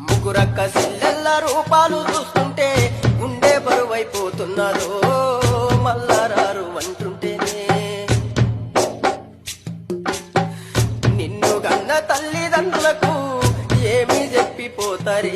ముగ్గురక్క సిల్లెల్ల రూపాలు చూస్తుంటే గుండె బరువైపోతున్నదో మల్లారారు అంటుంటేనే నిన్ను గన్న తల్లిదండ్రులకు ఏమి చెప్పిపోతారే